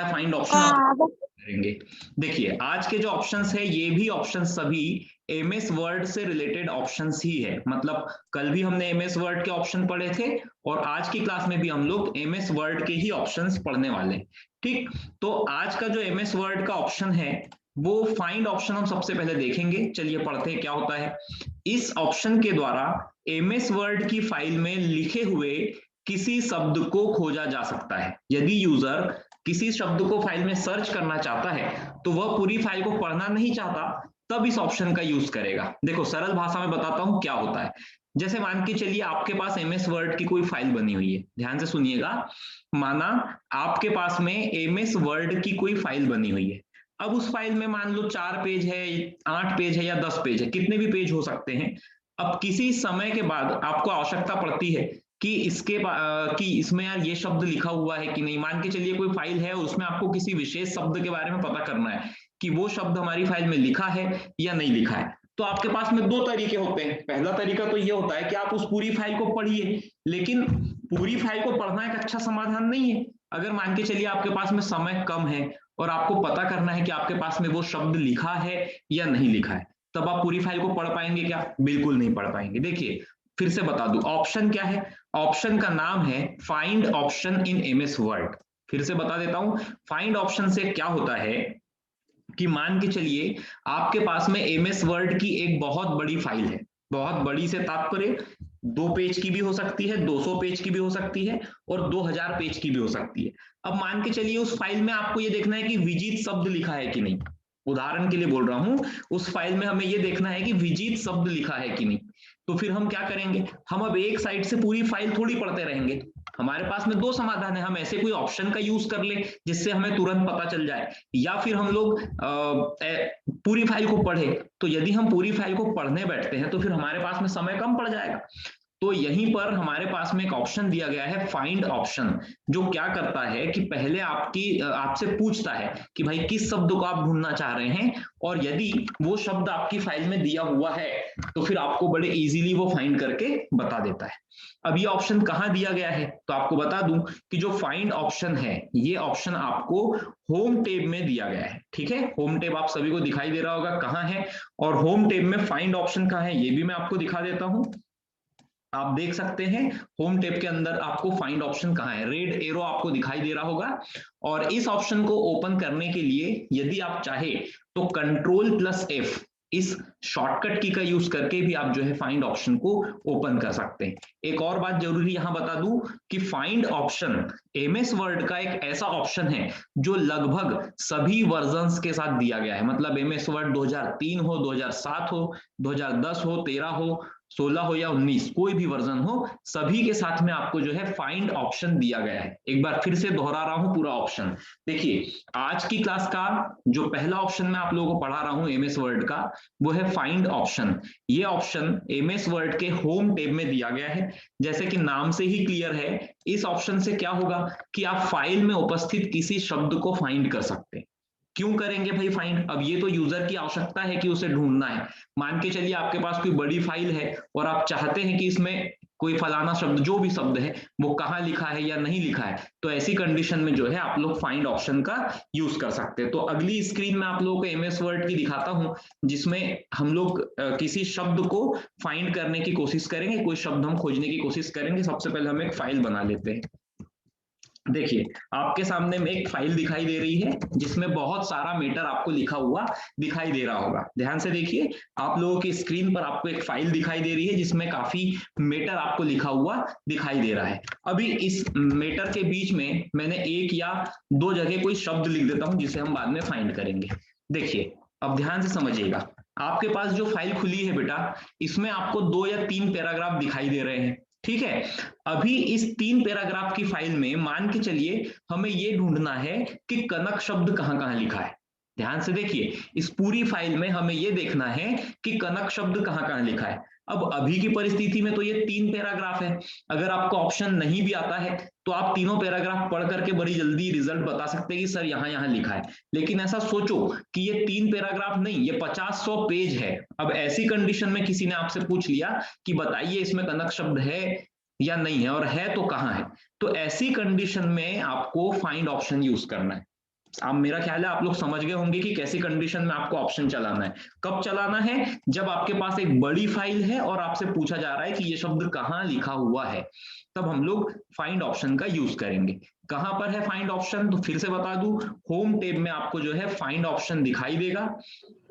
Find option करेंगे। देखिए आज के जो ऑप्शंस है ये भी ऑप्शन सभी एमएस वर्ड से रिलेटेड ऑप्शंस ही है। मतलब कल भी हमने एमएस वर्ड के ऑप्शन पढ़े थे और आज की क्लास में भी हम लोग एमएस वर्ड के ही ऑप्शंस पढ़ने वाले। ठीक, तो आज का जो एमएस वर्ड का ऑप्शन है वो फाइंड ऑप्शन हम सबसे पहले देखेंगे। चलिए पढ़ते हैं क्या होता है। इस ऑप्शन के द्वारा एमएस वर्ड की फाइल में लिखे हुए किसी शब्द को खोजा जा सकता है। यदि यूजर किसी शब्द को फाइल में सर्च करना चाहता है तो वह पूरी फाइल को पढ़ना नहीं चाहता, तब इस ऑप्शन का यूज करेगा। देखो सरल भाषा में बताता हूं क्या होता है। जैसे मान के चलिए आपके पास एमएस वर्ड की कोई फाइल बनी हुई है, ध्यान से सुनिएगा। माना आपके पास में एमएस वर्ड की कोई फाइल बनी हुई है। अब उस फाइल में मान लो 4 पेज है, 8 पेज है या 10 पेज है, कितने भी पेज हो सकते हैं। अब किसी समय के बाद आपको आवश्यकता पड़ती है कि कि इसमें यार ये शब्द लिखा हुआ है कि नहीं। मान के चलिए कोई फाइल है और उसमें आपको किसी विशेष शब्द के बारे में पता करना है कि वो शब्द हमारी फाइल में लिखा है या नहीं लिखा है। तो आपके पास में दो तरीके होते हैं। पहला तरीका तो ये होता है कि आप उस पूरी फाइल को पढ़िए, लेकिन पूरी फाइल को पढ़ना एक अच्छा समाधान नहीं है। अगर मान के चलिए आपके पास में समय कम है और आपको पता करना है कि आपके पास में वो शब्द लिखा है या नहीं लिखा है, तब आप पूरी फाइल को पढ़ पाएंगे क्या? बिल्कुल नहीं पढ़ पाएंगे। देखिए फिर से बता दूं ऑप्शन क्या है। ऑप्शन का नाम है find option in MS word. फिर से बता देता हूं, फाइंड ऑप्शन से क्या होता है कि मान के चलिए आपके पास में एमएस वर्ड की एक बहुत बड़ी फाइल है। बहुत बड़ी से तात्पर्य 2 पेज की भी हो सकती है, 200 पेज की भी हो सकती है और 2000 पेज की भी हो सकती है। अब मान के चलिए उस फाइल में आपको ये देखना है कि विजित शब्द लिखा है कि नहीं। उदाहरण के लिए बोल रहा हूं, उस फाइल में हमें ये देखना है कि विजित शब्द लिखा है कि नहीं। तो फिर हम क्या करेंगे, हम अब एक साइड से पूरी फाइल थोड़ी पढ़ते रहेंगे। हमारे पास में दो समाधान है। हम ऐसे कोई ऑप्शन का यूज कर ले जिससे हमें तुरंत पता चल जाए, या फिर हम लोग पूरी फाइल को पढ़े। तो यदि हम पूरी फाइल को पढ़ने बैठते हैं तो फिर हमारे पास में समय कम पड़ जाएगा। तो यहीं पर हमारे पास में एक ऑप्शन दिया गया है फाइंड ऑप्शन, जो क्या करता है कि पहले आपसे पूछता है कि भाई किस शब्द को आप ढूंढना चाह रहे हैं, और यदि वो शब्द आपकी फाइल में दिया हुआ है तो फिर आपको बड़े इजीली वो फाइंड करके बता देता है। अब ये ऑप्शन कहाँ दिया गया है तो आपको बता दूं कि जो फाइंड ऑप्शन है ये ऑप्शन आपको होम टेब में दिया गया है। ठीक है, होम टेब आप सभी को दिखाई दे रहा होगा कहाँ है, और होम टेब में फाइंड ऑप्शन कहाँ है ये भी मैं आपको दिखा देता हूं। आप देख सकते हैं होम टैब के अंदर आपको फाइंड ऑप्शन कहाँ है, रेड एरो आपको दिखाई दे रहा होगा। और इस ऑप्शन को ओपन करने के लिए यदि आप चाहे तो कंट्रोल+F इस शॉर्टकट की का यूज करके भी आप जो है फाइंड ऑप्शन को ओपन कर सकते हैं। एक और बात जरूरी यहां बता दूं कि फाइंड ऑप्शन एमएस वर्ड का एक ऐसा ऑप्शन है जो लगभग सभी वर्जन्स के साथ दिया गया है। मतलब एमएस वर्ड 2003 हो, 2007 हो, 2010 हो, 13 हो, 16 हो या 19, कोई भी वर्जन हो, सभी के साथ में आपको जो है फाइंड ऑप्शन दिया गया है। एक बार फिर से दोहरा रहा हूं पूरा ऑप्शन। देखिए आज की क्लास का जो पहला ऑप्शन मैं आप लोगों को पढ़ा रहा हूं एमएस वर्ड का, वो है फाइंड ऑप्शन। ये ऑप्शन एमएस वर्ड के होम टेब में दिया गया है। जैसे कि नाम से ही क्लियर है, इस ऑप्शन से क्या होगा कि आप फाइल में उपस्थित किसी शब्द को फाइंड कर सकते हैं। क्यों करेंगे भाई फाइंड? अब ये तो यूजर की आवश्यकता है कि उसे ढूंढना है। मान के चलिए आपके पास कोई बड़ी फाइल है और आप चाहते हैं कि इसमें कोई फलाना शब्द, जो भी शब्द है, वो कहाँ लिखा है या नहीं लिखा है, तो ऐसी कंडीशन में जो है आप लोग फाइंड ऑप्शन का यूज कर सकते हैं। तो अगली स्क्रीन में आप लोगों को एमएस वर्ड की दिखाता हूं जिसमें हम लोग किसी शब्द को फाइंड करने की कोशिश करेंगे, कोई शब्द हम खोजने की कोशिश करेंगे। सबसे पहले हम एक फाइल बना लेते हैं। देखिए आपके सामने में एक फाइल दिखाई दे रही है जिसमें बहुत सारा मैटर आपको लिखा हुआ दिखाई दे रहा होगा। ध्यान से देखिए, आप लोगों की स्क्रीन पर आपको एक फाइल दिखाई दे रही है जिसमें काफी मैटर आपको लिखा हुआ दिखाई दे रहा है। अभी इस मैटर के बीच में मैंने एक या दो जगह कोई शब्द लिख देता हूं जिसे हम बाद में फाइंड करेंगे। देखिए अब ध्यान से समझिएगा, आपके पास जो फाइल खुली है बेटा, इसमें आपको 2 या 3 पैराग्राफ दिखाई दे रहे हैं। ठीक है, अभी इस 3 पैराग्राफ की फाइल में मान के चलिए हमें यह ढूंढना है कि कनक शब्द कहां कहां लिखा है। ध्यान से देखिए, इस पूरी फाइल में हमें यह देखना है कि कनक शब्द कहां कहां लिखा है। अब अभी की परिस्थिति में तो ये 3 पैराग्राफ है। अगर आपको ऑप्शन नहीं भी आता है तो आप तीनों पैराग्राफ पढ़ करके बड़ी जल्दी रिजल्ट बता सकते हैं कि सर यहां यहां लिखा है। लेकिन ऐसा सोचो कि ये 3 पैराग्राफ नहीं, ये 50-100 पेज है। अब ऐसी कंडीशन में किसी ने आपसे पूछ लिया कि बताइए इसमें कनक शब्द है या नहीं है, और है तो कहां है, तो ऐसी कंडीशन में आपको फाइंड ऑप्शन यूज करना है। अब मेरा ख्याल है आप लोग समझ गए होंगे कि कैसी कंडीशन में आपको ऑप्शन चलाना है। कब चलाना है? जब आपके पास एक बड़ी फाइल है और आपसे पूछा जा रहा है कि ये शब्द कहाँ लिखा हुआ है, तब हम लोग फाइंड ऑप्शन का यूज करेंगे। कहां पर है फाइंड ऑप्शन? तो फिर से बता दूं, होम टैब में आपको जो है फाइंड ऑप्शन दिखाई देगा।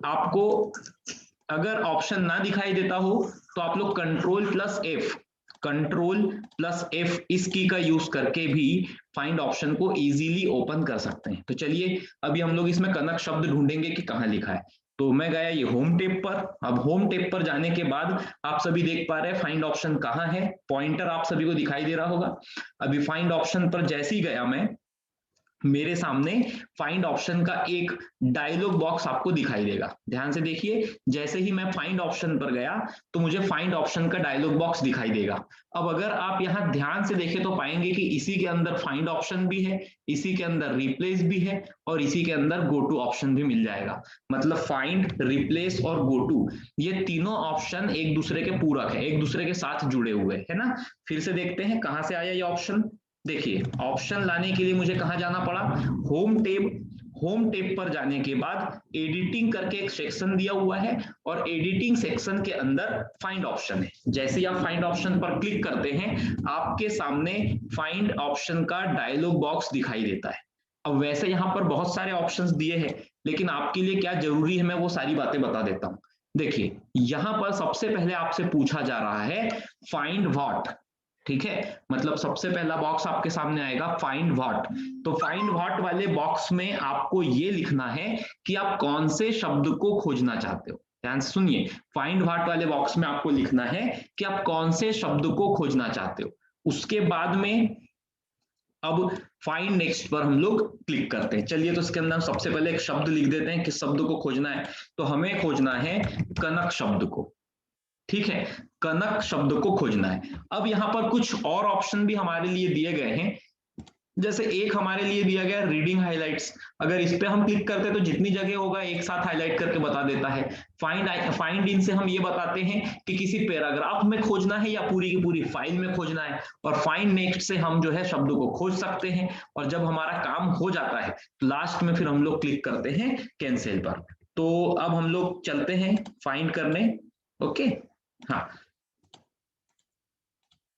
आपको अगर ऑप्शन ना दिखाई देता हो तो आप लोग कंट्रोल प्लस एफ इस की का यूज करके भी फाइंड ऑप्शन को इजीली ओपन कर सकते हैं। तो चलिए अभी हम लोग इसमें कनक शब्द ढूंढेंगे कि कहाँ लिखा है। तो मैं गया ये होम टैब पर। अब होम टैब पर जाने के बाद आप सभी देख पा रहे हैं फाइंड ऑप्शन कहाँ है, पॉइंटर आप सभी को दिखाई दे रहा होगा। अभी फाइंड ऑप्शन पर जैसे ही गया मैं, मेरे सामने फाइंड ऑप्शन का एक डायलॉग बॉक्स आपको दिखाई देगा। ध्यान से देखिए, जैसे ही मैं फाइंड ऑप्शन पर गया तो मुझे फाइंड ऑप्शन का डायलॉग बॉक्स दिखाई देगा। अब अगर आप यहां ध्यान से देखें तो पाएंगे कि इसी के अंदर फाइंड ऑप्शन भी है, इसी के अंदर रिप्लेस भी है और इसी के अंदर गो टू ऑप्शन भी मिल जाएगा। मतलब फाइंड, रिप्लेस और गो टू, ये तीनों ऑप्शन एक दूसरे के पूरक है, एक दूसरे के साथ जुड़े हुए है ना। फिर से देखते हैं कहां से आया ये ऑप्शन। देखिए ऑप्शन लाने के लिए मुझे कहां जाना पड़ा? Home tab. होम टैब पर जाने के बाद एडिटिंग करके एक सेक्शन दिया हुआ है और एडिटिंग सेक्शन के अंदर फाइंड ऑप्शन है। जैसे ही आप फाइंड ऑप्शन पर क्लिक करते हैं आपके सामने फाइंड ऑप्शन का डायलॉग बॉक्स दिखाई देता है। अब वैसे यहाँ पर बहुत सारे ऑप्शंस दिए हैं, लेकिन आपके लिए क्या जरूरी है मैं वो सारी बातें बता देता हूं। देखिए यहां पर सबसे पहले आपसे पूछा जा रहा है फाइंड व्हाट। ठीक है, मतलब सबसे पहला बॉक्स आपके सामने आएगा फाइंड व्हाट। तो फाइंड व्हाट वाले बॉक्स में आपको ये लिखना है कि आप कौन से शब्द को खोजना चाहते हो। ध्यान से सुनिए, फाइंड व्हाट वाले बॉक्स में आपको लिखना है कि आप कौन से शब्द को खोजना चाहते हो। उसके बाद में अब फाइंड नेक्स्ट पर हम लोग क्लिक करते हैं। चलिए तो इसके अंदर सबसे पहले एक शब्द लिख देते हैं, किस शब्द को खोजना है। तो हमें खोजना है कनक शब्द को। ठीक है, कनक शब्द को खोजना है। अब यहाँ पर कुछ और ऑप्शन भी हमारे लिए दिए गए हैं। जैसे एक हमारे लिए दिया गया रीडिंग हाइलाइट्स। अगर इस पे हम क्लिक करते हैं तो जितनी जगह होगा एक साथ हाईलाइट करके बता देता है। फाइंड इन से हम ये बताते हैं कि किसी पैराग्राफ में खोजना है या पूरी की पूरी फाइल में खोजना है। और फाइंड नेक्स्ट से हम जो है शब्द को खोज सकते हैं। और जब हमारा काम हो जाता है तो लास्ट में फिर हम लोग क्लिक करते हैं कैंसिल पर। तो अब हम लोग चलते हैं फाइंड करने। ओके, हाँ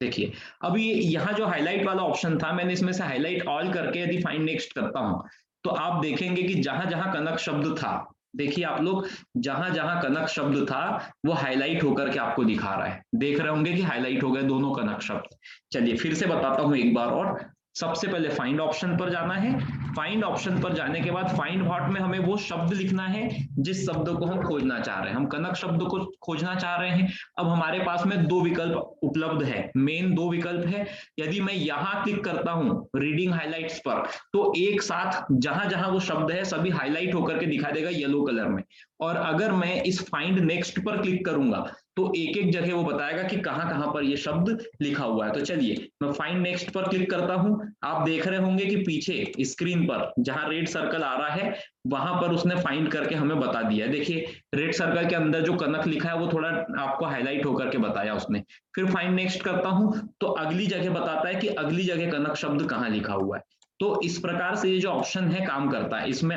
देखिए, अब ये यहाँ जो हाईलाइट वाला ऑप्शन था मैंने इसमें से हाईलाइट ऑल करके यदि फाइंड नेक्स्ट करता हूं तो आप देखेंगे कि जहां जहां कनक शब्द था, देखिए आप लोग, जहां जहां कनक शब्द था वो हाईलाइट होकर के आपको दिखा रहा है। देख रहे होंगे कि हाईलाइट हो गए दोनों कनक शब्द। चलिए फिर से बताता हूं एक बार और। सबसे पहले फाइंड ऑप्शन पर जाना है। फाइंड ऑप्शन पर जाने के बाद फाइंड व्हाट में हमें वो शब्द लिखना है जिस शब्द को हम खोजना चाह रहे हैं। हम कनक शब्द को खोजना चाह रहे हैं। अब हमारे पास में दो विकल्प उपलब्ध है, मेन दो विकल्प है। यदि मैं यहां क्लिक करता हूं रीडिंग हाइलाइट्स पर तो एक साथ जहां जहां वो शब्द है सभी हाईलाइट होकर के दिखा देगा येलो कलर में। और अगर मैं इस फाइंड नेक्स्ट पर क्लिक करूंगा तो एक एक जगह वो बताएगा कि कहां कहां पर ये शब्द लिखा हुआ है। तो चलिए मैं फाइंड नेक्स्ट पर क्लिक करता हूं। आप देख रहे होंगे कि पीछे स्क्रीन पर जहां रेड सर्कल आ रहा है वहां पर उसने फाइंड करके हमें बता दिया है। देखिए रेड सर्कल के अंदर जो कनक लिखा है वो थोड़ा आपको हाईलाइट होकर के बताया उसने। फिर फाइंड नेक्स्ट करता हूं तो अगली जगह बताता है कि अगली जगह कनक शब्द कहां लिखा हुआ है। तो इस प्रकार से ये जो ऑप्शन है काम करता है। इसमें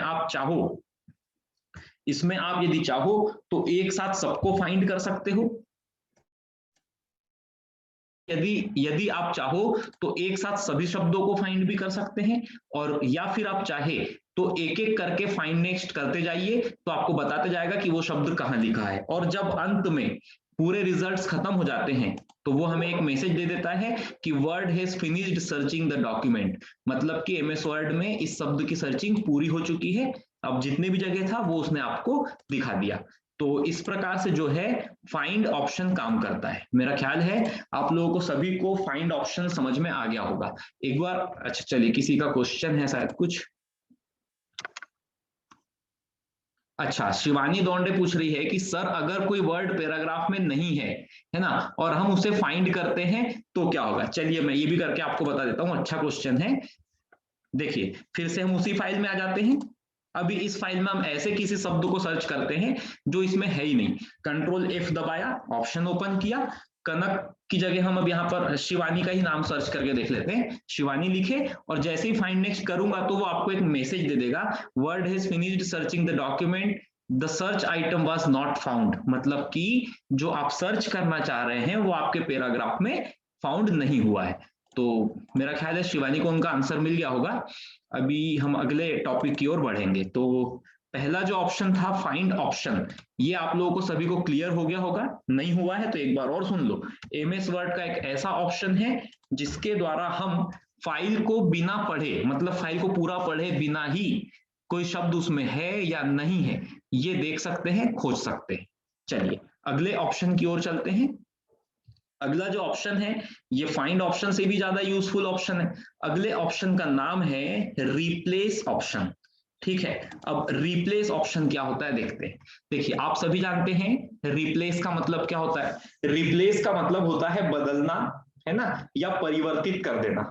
आप यदि चाहो तो एक साथ सबको फाइंड कर सकते हो। यदि यदि आप चाहो तो एक साथ सभी शब्दों को फाइंड भी कर सकते हैं। और या फिर आप चाहे तो एक एक करके फाइंड नेक्स्ट करते जाइए तो आपको बताते जाएगा कि वो शब्द कहां लिखा है। और जब अंत में पूरे रिजल्ट्स खत्म हो जाते हैं तो वो हमें एक मैसेज दे देता है कि word has finished searching the document. मतलब कि एमएस वर्ड में इस शब्द की सर्चिंग पूरी हो चुकी है। अब जितने भी जगह था वो उसने आपको दिखा दिया। तो इस प्रकार से जो है फाइंड ऑप्शन काम करता है। मेरा ख्याल है आप लोगों को सभी को फाइंड ऑप्शन समझ में आ गया होगा एक बार। अच्छा चलिए किसी का क्वेश्चन है शायद कुछ। अच्छा, शिवानी दौंडे पूछ रही है कि सर अगर कोई वर्ड पैराग्राफ में नहीं है ना, और हम उसे फाइंड करते हैं तो क्या होगा। चलिए मैं ये भी करके आपको बता देता हूँ, अच्छा क्वेश्चन है। देखिए फिर से हम उसी फाइल में आ जाते हैं। अभी इस फाइल में हम ऐसे किसी शब्द को सर्च करते हैं जो इसमें है ही नहीं। कंट्रोल एफ दबाया, ऑप्शन ओपन किया कनक की जगह हम अब यहाँ पर शिवानी का ही नाम सर्च करके देख लेते हैं, शिवानी लिखे और जैसे ही फाइंड नेक्स्ट करूंगा तो वो आपको एक मैसेज दे देगा, word has finished searching the document, the search item was not found, मतलब कि जो आप सर्च करना चाह रहे हैं वो आपके पैराग्राफ में फाउंड नहीं हुआ है। तो मेरा ख्याल है शिवानी को उनका आंसर मिल गया होगा। अभी हम अगले टॉपिक की ओर बढ़ेंगे। तो पहला जो ऑप्शन था फाइंड ऑप्शन, ये आप लोगों को सभी को क्लियर हो गया होगा, नहीं हुआ है तो एक बार और सुन लो। एमएस वर्ड का एक ऐसा ऑप्शन है जिसके द्वारा हम फाइल को बिना पढ़े, मतलब फाइल को पूरा पढ़े बिना ही कोई शब्द उसमें है या नहीं है ये देख सकते हैं, खोज सकते हैं। चलिए अगले ऑप्शन की ओर चलते हैं। अगला जो ऑप्शन है ये फाइंड ऑप्शन से भी ज्यादा यूजफुल ऑप्शन है। अगले ऑप्शन का नाम है रिप्लेस ऑप्शन। ठीक है, अब रिप्लेस ऑप्शन क्या होता है देखते हैं। देखिए आप सभी जानते हैं रिप्लेस का मतलब क्या होता है। रिप्लेस का मतलब होता है बदलना, है ना, या परिवर्तित कर देना।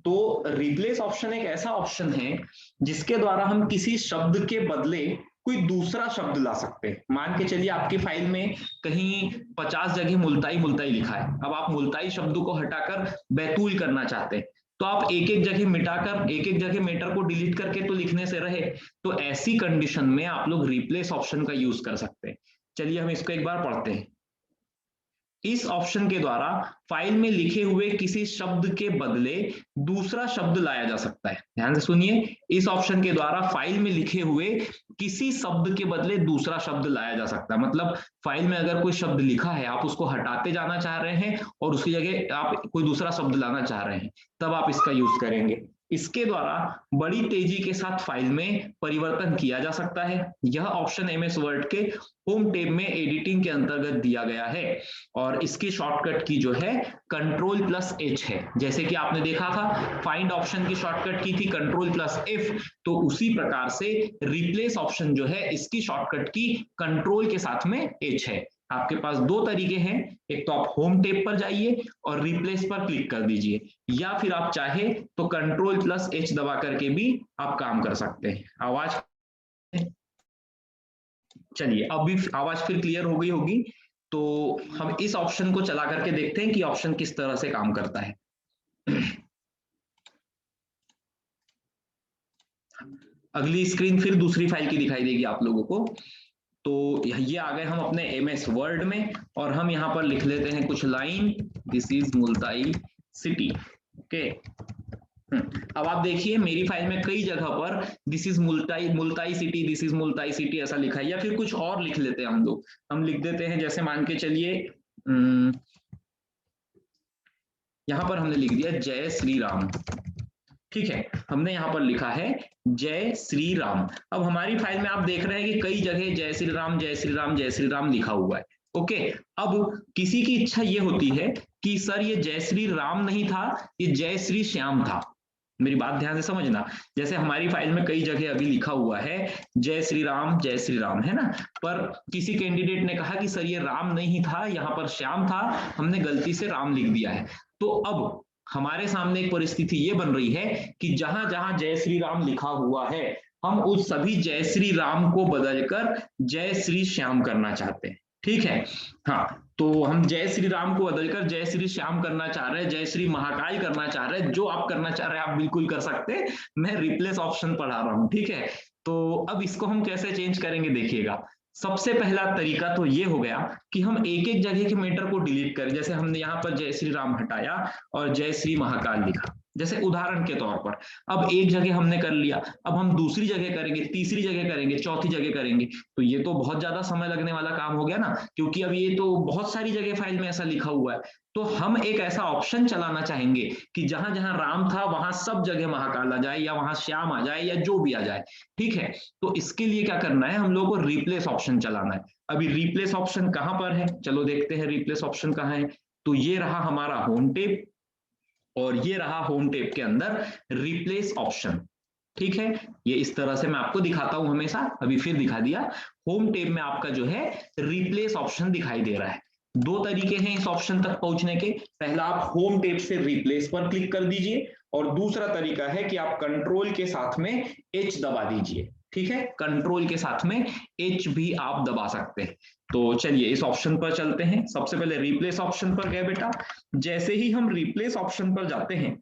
तो रिप्लेस ऑप्शन एक ऐसा ऑप्शन है जिसके द्वारा हम किसी शब्द के बदले कोई दूसरा शब्द ला सकते हैं। मान के चलिए आपकी फाइल में कहीं 50 जगह मुल्ताई मुल्ताई लिखा है, अब आप मुल्ताई शब्द को हटाकर बैतूल करना चाहते हैं, तो आप एक एक जगह मिटाकर एक एक जगह मेटर को डिलीट करके तो लिखने से रहे। तो ऐसी कंडीशन में आप लोग रिप्लेस ऑप्शन का यूज कर सकते हैं। चलिए हम इसको एक बार पढ़ते हैं। इस ऑप्शन के द्वारा फाइल में लिखे हुए किसी शब्द के बदले दूसरा शब्द लाया जा सकता है। ध्यान से सुनिए, इस ऑप्शन के द्वारा फाइल में लिखे हुए किसी शब्द के बदले दूसरा शब्द लाया जा सकता है। मतलब फाइल में अगर कोई शब्द लिखा है, आप उसको हटाते जाना चाह रहे हैं और उसकी जगह आप कोई दूसरा शब्द लाना चाह रहे हैं, तब आप इसका यूज करेंगे। इसके द्वारा बड़ी तेजी के साथ फाइल में परिवर्तन किया जा सकता है। यह ऑप्शन एमएस वर्ड के होम टैब में एडिटिंग के अंतर्गत दिया गया है और इसकी शॉर्टकट की जो है Ctrl+H है। जैसे कि आपने देखा था फाइंड ऑप्शन की शॉर्टकट की थी Ctrl+F, तो उसी प्रकार से रिप्लेस ऑप्शन जो है इसकी शॉर्टकट की कंट्रोल के साथ में H है। आपके पास दो तरीके हैं, एक तो आप होम टैब पर जाइए और रिप्लेस पर क्लिक कर दीजिए, या फिर आप चाहे तो Ctrl+H दबा करके भी आप काम कर सकते हैं। आवाज, चलिए अब भी आवाज फिर क्लियर हो गई होगी। तो हम इस ऑप्शन को चला करके देखते हैं कि ऑप्शन किस तरह से काम करता है। अगली स्क्रीन फिर दूसरी फाइल की दिखाई देगी आप लोगों को। तो ये आ गए हम अपने एमएस वर्ड में और हम यहाँ पर लिख लेते हैं कुछ line, this is Multai city. Okay, अब आप देखिए मेरी फाइल में कई जगह पर this is Multai Multai city, this is Multai city ऐसा लिखा है, या फिर कुछ और लिख लेते हैं हम लोग। हम लिख देते हैं जैसे मान के चलिए यहां पर हमने लिख दिया जय श्री राम। ठीक है, हमने यहाँ पर लिखा है जय श्री राम। अब हमारी फाइल में आप देख रहे हैं कि कई जगह जय श्री राम जय श्री राम जय श्री राम लिखा हुआ है। ओके, अब किसी की इच्छा ये होती है कि सर ये जय श्री राम नहीं था, ये जय श्री श्याम था। मेरी बात ध्यान से समझना, जैसे हमारी फाइल में कई जगह अभी लिखा हुआ है जय श्री राम, है ना, पर किसी कैंडिडेट ने कहा कि सर ये राम नहीं था, यहाँ पर श्याम था, हमने गलती से राम लिख दिया है। तो अब हमारे सामने एक परिस्थिति ये बन रही है कि जहां जहां जय श्री राम लिखा हुआ है हम उस सभी जय श्री राम को बदलकर जय श्री श्याम करना चाहते हैं। ठीक है, हाँ, तो हम जय श्री राम को बदलकर जय श्री श्याम करना चाह रहे हैं, जय श्री महाकाल करना चाह रहे हैं, जो आप करना चाह रहे हैं आप बिल्कुल कर सकते हैं। मैं रिप्लेस ऑप्शन पढ़ा रहा हूं। ठीक है, तो अब इसको हम कैसे चेंज करेंगे देखिएगा। सबसे पहला तरीका तो ये हो गया कि हम एक एक जगह के मेटर को डिलीट करें। जैसे हमने यहाँ पर जय श्री राम हटाया और जय श्री महाकाल लिखा, जैसे उदाहरण के तौर पर। अब एक जगह हमने कर लिया, अब हम दूसरी जगह करेंगे, तीसरी जगह करेंगे, चौथी जगह करेंगे, तो ये तो बहुत ज्यादा समय लगने वाला काम हो गया ना, क्योंकि अब ये तो बहुत सारी जगह फाइल में ऐसा लिखा हुआ है। तो हम एक ऐसा ऑप्शन चलाना चाहेंगे कि जहां जहां राम था वहां सब जगह महाकाल आ जाए, या वहां श्याम आ जाए, या जो भी आ जाए। ठीक है, तो इसके लिए क्या करना है, हम लोगों को रिप्लेस ऑप्शन चलाना है। अभी रिप्लेस ऑप्शन कहां पर है, चलो देखते हैं रिप्लेस ऑप्शन कहां है। तो ये रहा हमारा होम टैब और ये रहा होम टैब के अंदर रिप्लेस ऑप्शन। ठीक है, ये इस तरह से मैं आपको दिखाता हूं हमेशा, अभी फिर दिखा दिया। होम टैब में आपका जो है रिप्लेस ऑप्शन दिखाई दे रहा है। दो तरीके हैं इस ऑप्शन तक पहुंचने के, पहला आप होम टैब से रिप्लेस पर क्लिक कर दीजिए और दूसरा तरीका है कि आप कंट्रोल के साथ में H दबा दीजिए। ठीक है, कंट्रोल के साथ में H भी आप दबा सकते हैं। तो चलिए इस ऑप्शन पर चलते हैं। सबसे पहले रिप्लेस ऑप्शन पर गए बेटा। जैसे ही हम रिप्लेस ऑप्शन पर जाते हैं,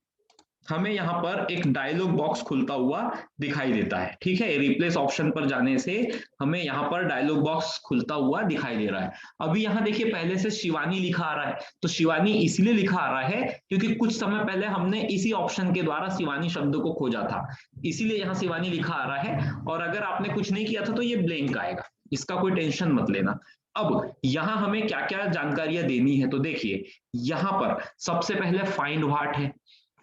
हमें यहाँ पर एक डायलॉग बॉक्स खुलता हुआ दिखाई देता है। ठीक है, रिप्लेस ऑप्शन पर जाने से हमें यहाँ पर डायलॉग बॉक्स खुलता हुआ दिखाई दे रहा है। अभी यहाँ देखिए पहले से शिवानी लिखा आ रहा है, तो शिवानी इसलिए लिखा आ रहा है क्योंकि कुछ समय पहले हमने इसी ऑप्शन के द्वारा शिवानी शब्द को खोजा था, इसीलिए यहाँ शिवानी लिखा आ रहा है। और अगर आपने कुछ नहीं किया था तो ये ब्लैंक आएगा, इसका कोई टेंशन मत लेना। अब यहाँ हमें क्या क्या जानकारियां देनी है, तो देखिए यहाँ पर सबसे पहले फाइंड व्हाट है।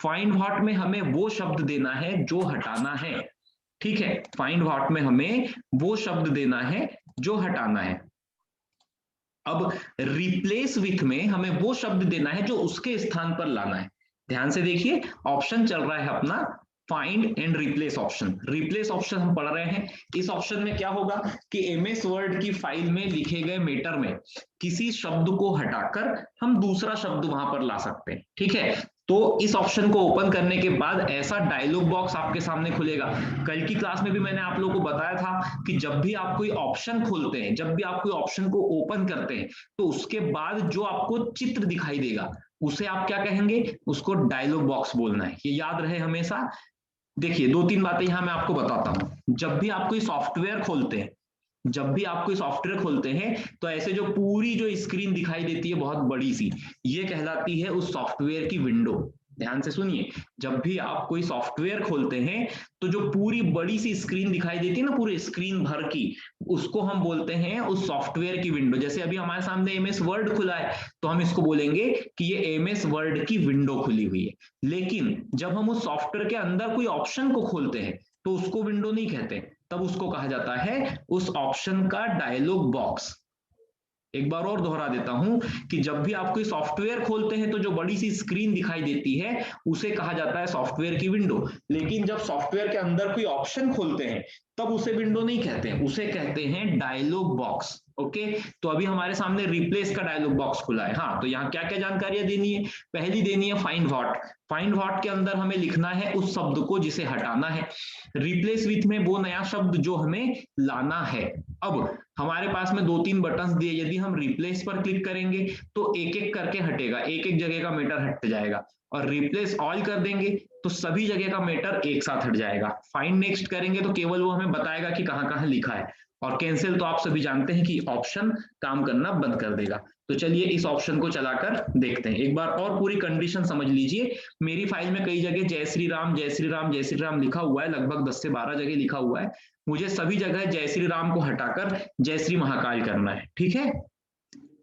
फाइंड व्हाट में हमें वो शब्द देना है जो हटाना है। ठीक है, फाइंड व्हाट में हमें वो शब्द देना है जो हटाना है। अब रिप्लेस विथ में हमें वो शब्द देना है जो उसके स्थान पर लाना है। ध्यान से देखिए, ऑप्शन चल रहा है अपना find and replace option. Replace option हम पढ़ रहे हैं। इस ऑप्शन में क्या होगा कि एमएस वर्ड की फाइल में लिखे गए मेटर में किसी शब्द को हटाकर हम दूसरा शब्द वहां पर ला सकते हैं। ठीक है, तो इस ऑप्शन को ओपन करने के बाद ऐसा डायलॉग बॉक्स आपके सामने खुलेगा। कल की क्लास में भी मैंने आप लोगों को बताया था कि जब भी आप कोई ऑप्शन खोलते हैं, जब भी आप कोई ऑप्शन को ओपन करते हैं, तो उसके बाद जो आपको चित्र दिखाई देगा उसे आप क्या कहेंगे, उसको डायलॉग बॉक्स बोलना है। ये याद रहे हमेशा। देखिए दो तीन बातें यहां मैं आपको बताता हूं। जब भी आप कोई सॉफ्टवेयर खोलते हैं, जब भी आप कोई सॉफ्टवेयर खोलते हैं, तो ऐसे जो पूरी जो स्क्रीन दिखाई देती है बहुत बड़ी सी, ये कहलाती है उस सॉफ्टवेयर की विंडो। ध्यान से सुनिए, जब भी आप कोई सॉफ्टवेयर खोलते हैं तो जो पूरी बड़ी सी स्क्रीन दिखाई देती है ना, पूरी स्क्रीन भर की, उसको हम बोलते हैं उस सॉफ्टवेयर की विंडो। जैसे अभी हमारे सामने एमएस वर्ड खुला है, तो हम इसको बोलेंगे कि ये एमएस वर्ड की विंडो खुली हुई है। लेकिन जब हम उस सॉफ्टवेयर के अंदर कोई ऑप्शन को खोलते हैं तो उसको विंडो नहीं कहते, तब उसको कहा जाता है उस ऑप्शन का डायलॉग बॉक्स। एक बार और दोहरा देता हूं कि जब भी आप कोई सॉफ्टवेयर खोलते हैं तो जो बड़ी सी स्क्रीन दिखाई देती है उसे कहा जाता है सॉफ्टवेयर की विंडो। लेकिन जब सॉफ्टवेयर के अंदर कोई ऑप्शन खोलते हैं तब उसे विंडो नहीं कहते हैं, उसे कहते हैं डायलॉग बॉक्स। ओके, तो अभी हमारे सामने रिप्लेस का डायलॉग बॉक्स खुला है। हाँ, तो यहाँ क्या क्या जानकारियां देनी है, पहली देनी है फाइंड व्हाट। फाइंड व्हाट के अंदर हमें लिखना है उस शब्द को जिसे हटाना है। रिप्लेस विथ में वो नया शब्द जो हमें लाना है। अब हमारे पास में दो तीन बटन दिए, यदि हम रिप्लेस पर क्लिक करेंगे तो एक एक करके हटेगा, एक एक जगह का मेटर हट जाएगा। और रिप्लेस ऑल कर देंगे तो सभी जगह का मेटर एक साथ हट जाएगा। फाइंड नेक्स्ट करेंगे तो केवल वो हमें बताएगा कि कहाँ कहाँ लिखा है। और कैंसिल तो आप सभी जानते हैं कि ऑप्शन काम करना बंद कर देगा। तो चलिए इस ऑप्शन को चलाकर देखते हैं। एक बार और पूरी कंडीशन समझ लीजिए। मेरी फाइल में कई जगह जय श्री राम जय श्री राम जय श्री राम लिखा हुआ है, लगभग 10 से 12 जगह लिखा हुआ है। मुझे सभी जगह जय श्री राम को हटाकर जय श्री महाकाल करना है। ठीक है,